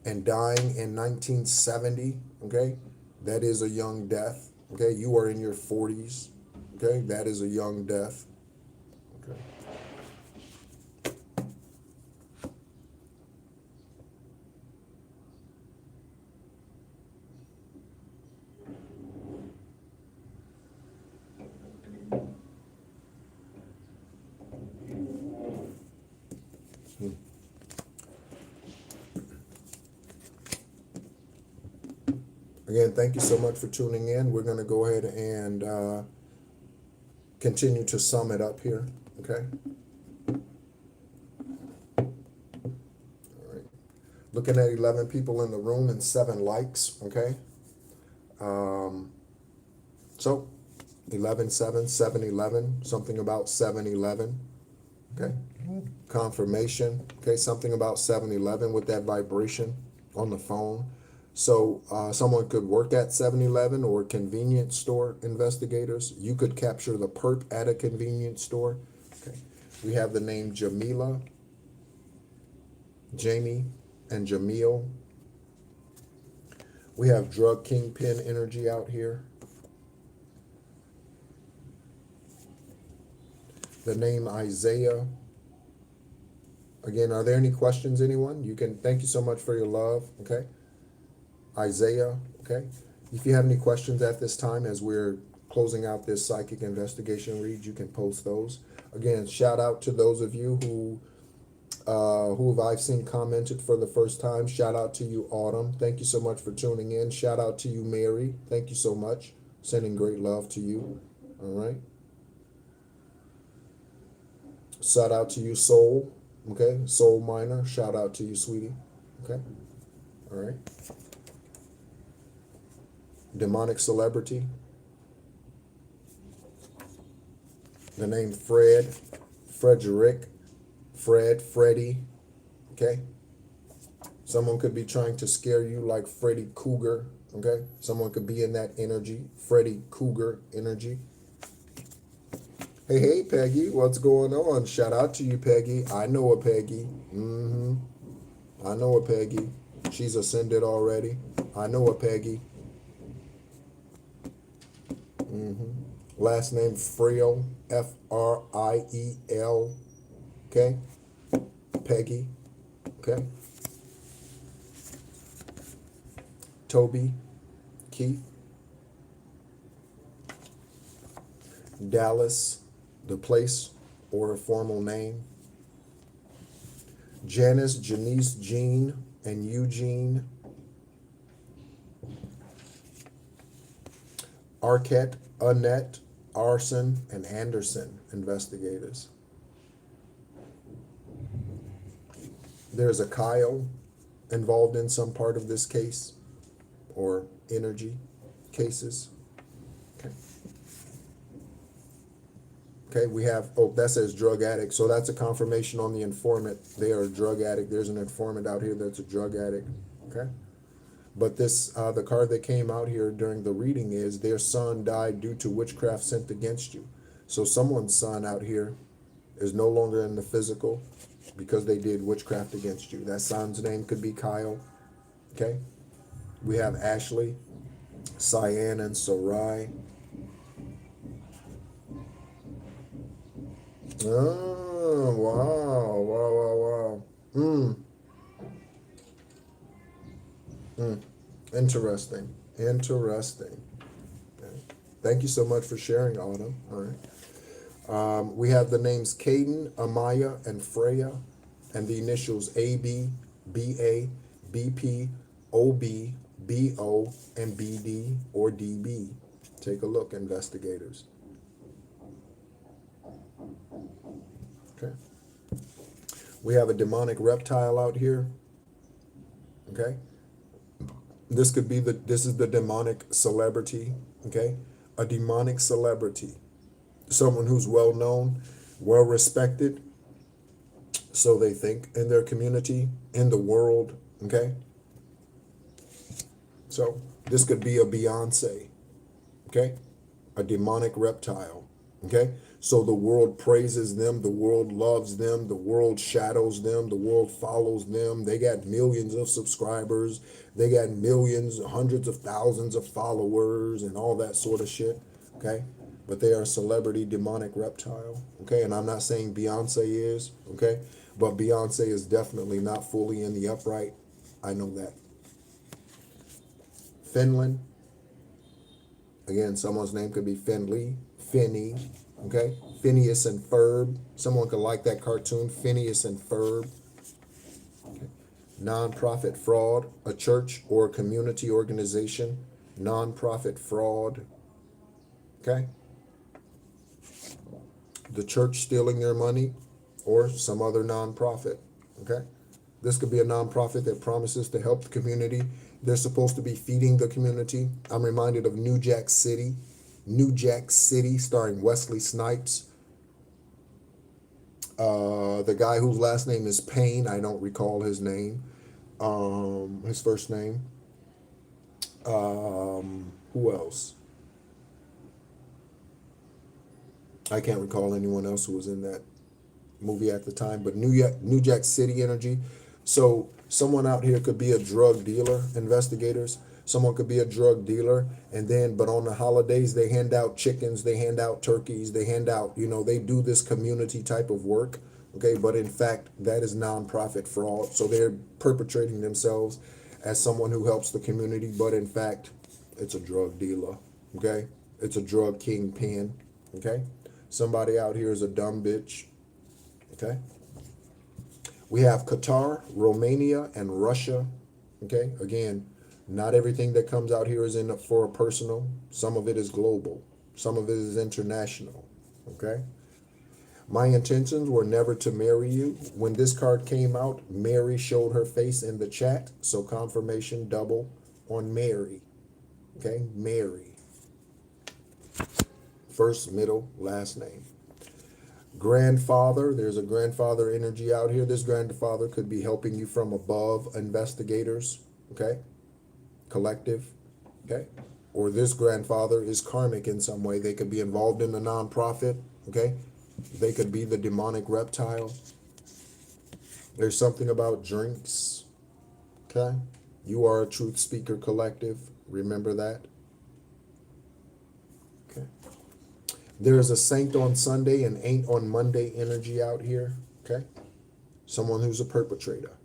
and dying in 1970. Okay, that is a young death. Okay, you are in your 40s. Okay, that is a young death. Okay. Again, thank you so much for tuning in. We're going to go ahead and continue to sum it up here. Okay. All right. Looking at 11 people in the room and 7 likes. Okay. So 11, 7, 7, 11, something about 7, 11. Okay. Confirmation. Okay. Something about 7, 11 with that vibration on the phone. So someone could work at 7-Eleven or convenience store investigators. You could capture the perp at a convenience store. Okay. We have the name Jamila, Jamie, and Jamil. We have drug kingpin energy out here. The name Isaiah. Again, are there any questions, anyone? You can, thank you so much for your love. Okay. Isaiah, okay? If you have any questions at this time as we're closing out this psychic investigation read, you can post those. Again, shout out to those of you who I've seen commented for the first time. Shout out to you, Autumn. Thank you so much for tuning in. Shout out to you, Mary. Thank you so much. Sending great love to you. All right. Shout out to you, Soul. Okay. Soul Miner. Shout out to you, sweetie. Okay. All right. Demonic celebrity. The name Fred, Frederick, Fred, Freddie. Okay. Someone could be trying to scare you like Freddy Cougar. Okay. Someone could be in that energy, Freddy Cougar energy. Hey, Peggy, what's going on? Shout out to you, Peggy. I know a Peggy. I know a Peggy. She's ascended already. I know a Peggy. Last name Friel, F-R-I-E-L. Okay. Peggy. Okay. Toby, Keith. Dallas, the place or a formal name. Janice, Janice, Jean, and Eugene. Arquette, Annette, Arson, and Anderson investigators. There's a Kyle involved in some part of this case or energy cases. Okay. Okay, we have, oh, that says drug addict. So that's a confirmation on the informant. They are a drug addict. There's an informant out here that's a drug addict. Okay. But this, the card that came out here during the reading is their son died due to witchcraft sent against you. So someone's son out here is no longer in the physical because they did witchcraft against you. That son's name could be Kyle. Okay. We have Ashley, Cyan, and Sarai. Oh, wow, wow, wow, wow. Interesting. Interesting. Okay. Thank you so much for sharing, Autumn. All right. We have the names Caden, Amaya, and Freya, and the initials AB, BA, BP, OB, BO, and BD or DB. Take a look, investigators. Okay. We have a demonic reptile out here. Okay. This could be this is the demonic celebrity. Okay. A demonic celebrity. Someone who's well known, well respected, so they think, in their community, in the world. Okay. So this could be a Beyonce. Okay. A demonic reptile. Okay. So the world praises them, the world loves them, the world shadows them, the world follows them. They got millions of subscribers, they got millions, hundreds of thousands of followers and all that sort of shit. Okay. But they are a celebrity demonic reptile. Okay. And I'm not saying Beyonce is. Okay. But Beyonce is definitely not fully in the upright. I know that. Finland. Again, someone's name could be Finley, Finney. Okay, Phineas and Ferb. Someone could like that cartoon, Phineas and Ferb. Okay. Non-profit fraud, a church or a community organization. Non-profit fraud. Okay. The church stealing their money or some other non-profit. Okay. This could be a non-profit that promises to help the community. They're supposed to be feeding the community. I'm reminded of New Jack City. New Jack City, starring Wesley Snipes. The guy whose last name is Payne, I don't recall his name. His first name. Who else? I can't recall anyone else who was in that movie at the time, but New Jack City energy. So someone out here could be a drug dealer, investigators. Someone could be a drug dealer, and then, but on the holidays, they hand out chickens, they hand out turkeys, they hand out, they do this community type of work, okay? But in fact, that is nonprofit fraud. So they're perpetrating themselves as someone who helps the community, but in fact, it's a drug dealer, okay? It's a drug kingpin, okay? Somebody out here is a dumb bitch, okay? We have Qatar, Romania, and Russia, okay? Again, not everything that comes out here is in for a personal. Some of it is global. Some of it is international. Okay? My intentions were never to marry you. When this card came out, Mary showed her face in the chat. So confirmation double on Mary. Okay? Mary. First, middle, last name. Grandfather. There's a grandfather energy out here. This grandfather could be helping you from above, investigators. Okay? Collective, okay? Or this grandfather is karmic in some way. They could be involved in the nonprofit, okay? They could be the demonic reptile. There's something about drinks, okay? You are a truth speaker collective. Remember that. Okay. There's a saint on Sunday and ain't on Monday energy out here, okay? Someone who's a perpetrator.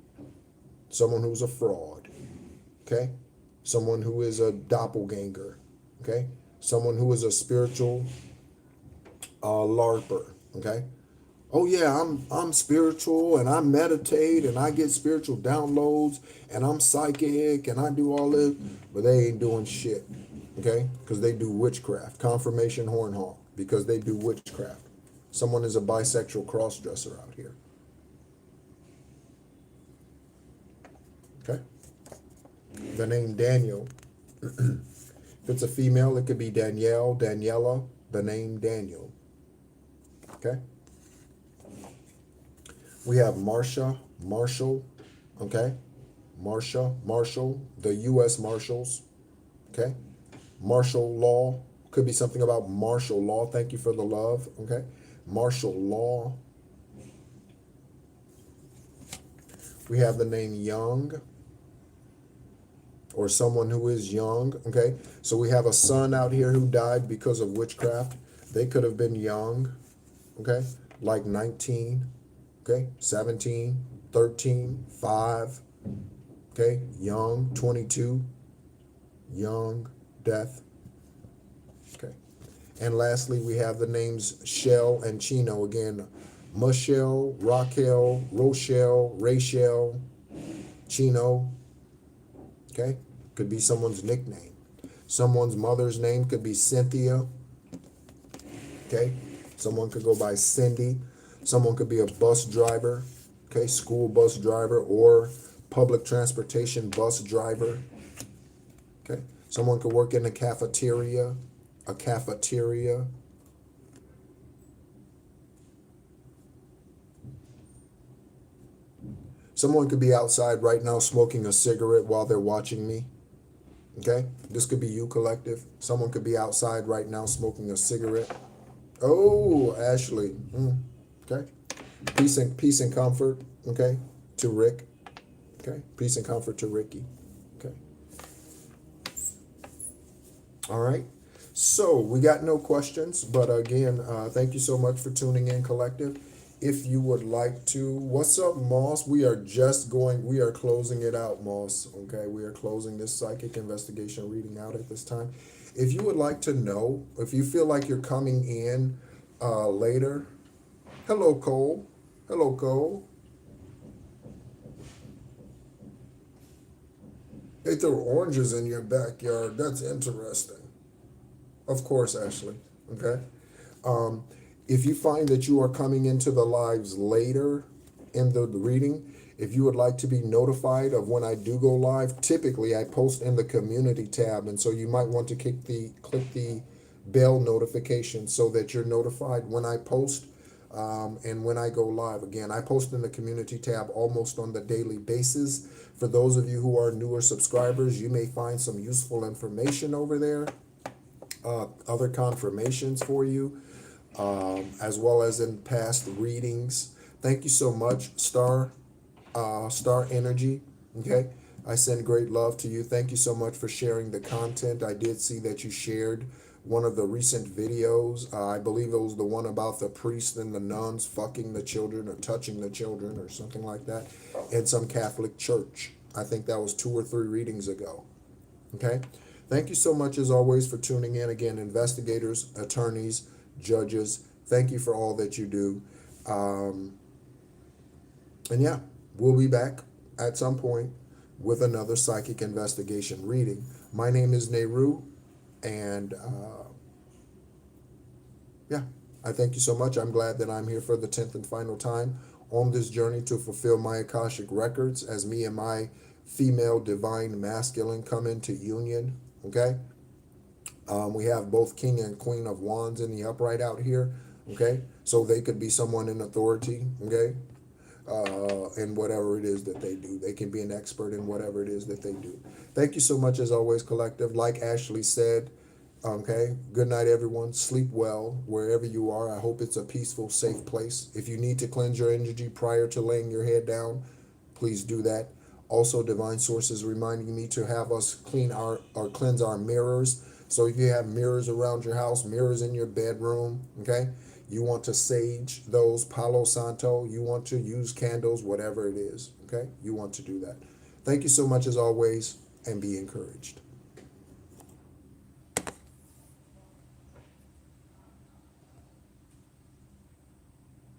Someone who's a fraud, okay? Someone who is a doppelganger, okay? Someone who is a spiritual LARPer, okay? oh yeah, I'm spiritual and I meditate and I get spiritual downloads and I'm psychic and I do all this, but they ain't doing shit. Okay? Because they do witchcraft. Confirmation horn hawk. Because they do witchcraft. Someone is a bisexual cross-dresser out here. Okay? The name Daniel. If it's a female, it could be Danielle, Daniela, the name Daniel. Okay? We have Marsha, Marshall, okay? Marsha, Marshall, the U.S. Marshals, okay? Martial law, could be something about martial law. Thank you for the love, okay? Martial law. We have the name Young, or someone who is young, okay? So we have a son out here who died because of witchcraft. They could have been young, okay? Like 19, okay? 17, 13, 5, okay? Young, 22, young, death, okay? And lastly, we have the names Shell and Chino again. Michelle, Raquel, Rochelle, Rachel, Chino, okay? Could be someone's nickname. Someone's mother's name could be Cynthia, okay? Someone could go by Cindy. Someone could be a bus driver, okay? School bus driver or public transportation bus driver, okay? Someone could work in a cafeteria, Someone could be outside right now smoking a cigarette while they're watching me. Okay? This could be you, collective. Someone could be outside right now smoking a cigarette. Oh, Ashley. Okay? Peace and comfort. Okay? To Rick. Okay? Peace and comfort to Ricky. Okay? All right? So, we got no questions, but again, thank you so much for tuning in, collective. If you would like to, what's up, Moss? We are closing it out, Moss. Okay, we are closing this psychic investigation reading out at this time. If you would like to know, if you feel like you're coming in later, hello, Cole. Hello, Cole. They throw oranges in your backyard. That's interesting. Of course, Ashley. Okay. If you find that you are coming into the lives later in the reading, if you would like to be notified of when I do go live, typically I post in the community tab, and so you might want to click the bell notification so that you're notified when I post and when I go live. Again, I post in the community tab almost on the daily basis. For those of you who are newer subscribers, you may find some useful information over there, other confirmations for you, as well as in past readings. Thank you so much, Star Energy. Okay, I send great love to you. Thank you so much for sharing the content. I did see that you shared one of the recent videos. I believe it was the one about the priest and the nuns fucking the children or touching the children or something like that in some Catholic church. I think that was 2 or 3 readings ago. Okay, thank you so much as always for tuning in. Again, investigators, attorneys, judges, thank you for all that you do. And yeah, we'll be back at some point with another psychic investigation reading. My name is NEHRU, and yeah, I thank you so much. I'm glad that I'm here for the 10th and final time on this journey to fulfill my Akashic records as me and my female divine masculine come into union. Okay? We have both King and Queen of Wands in the upright out here, okay? So they could be someone in authority, okay? In whatever it is that they do. They can be an expert in whatever it is that they do. Thank you so much as always, collective. Like Ashley said, okay, good night, everyone. Sleep well wherever you are. I hope it's a peaceful, safe place. If you need to cleanse your energy prior to laying your head down, please do that. Also, Divine Sources reminding me to have us cleanse our mirrors. So if you have mirrors around your house, mirrors in your bedroom, okay, you want to sage those, Palo Santo, you want to use candles, whatever it is, okay, you want to do that. Thank you so much as always, and be encouraged.